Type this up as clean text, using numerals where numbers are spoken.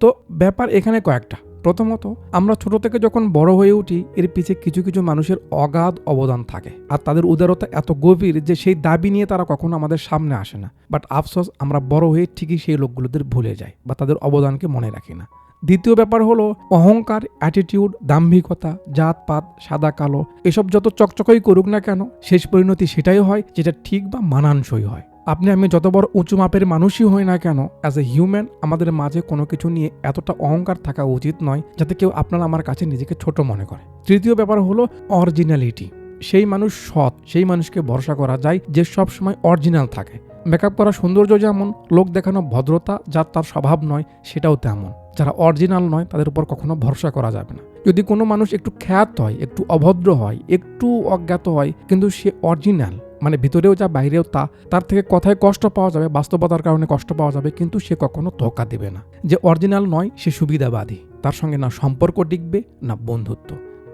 তো ব্যাপার এখানে কয়েকটা। প্রথমত, আমরা ছোট থেকে যখন বড় হয়ে উঠি এর পিছে কিছু কিছু মানুষের অগাধ অবদান থাকে, আর তাদের উদারতা এত গভীর যে সেই দাবি নিয়ে তারা কখনো আমাদের সামনে আসে না। বাট আফসোস, আমরা বড় হয়ে ঠিকই সেই লোকগুলোদের ভুলে যাই বা তাদের অবদানকে মনে রাখি না। দ্বিতীয় ব্যাপার হলো অহংকার, অ্যাটিটিউড, দাম্ভিকতা, জাতপাত, সাদা কালো এসব যত চকচকই করুক না কেন, শেষ পরিণতি সেটাই হয় যেটা ঠিক বা মানানসই হয়। আপনি আমি যত বড় উঁচু মাপের মানুষই হই না কেন, অ্যাজ এ হিউম্যান আমাদের মাঝে কোনো কিছু নিয়ে এতটা অহংকার থাকা উচিত নয় যাতে কেউ আপনার আমার কাছে নিজেকে ছোট মনে করে। তৃতীয় ব্যাপার হলো অরিজিনালিটি। সেই মানুষ সৎ, সেই মানুষকে ভরসা করা যায় যে সব সময় অরিজিনাল থাকে। মেকআপ করা সৌন্দর্য যেমন, লোক দেখানো ভদ্রতা যা তার স্বভাব নয় সেটাও তেমন। যারা অরিজিনাল নয় তাদের উপর কখনো ভরসা করা যাবে না। যদি কোনো মানুষ একটু খ্যাত হয়, একটু অভদ্র হয়, একটু অজ্ঞাত হয়, কিন্তু সে অরিজিনাল, মানে ভিতরেও যা বাইরেও তা, তার থেকে কথায় কষ্ট পাওয়া যাবে, বাস্তবতার কারণে কষ্ট পাওয়া যাবে, কিন্তু সে কখনো ধোঁকা দেবে না। যে অরিজিনাল নয় সে সুবিধাবাদী, তার সঙ্গে না সম্পর্ক টিকবে না বন্ধুত্ব।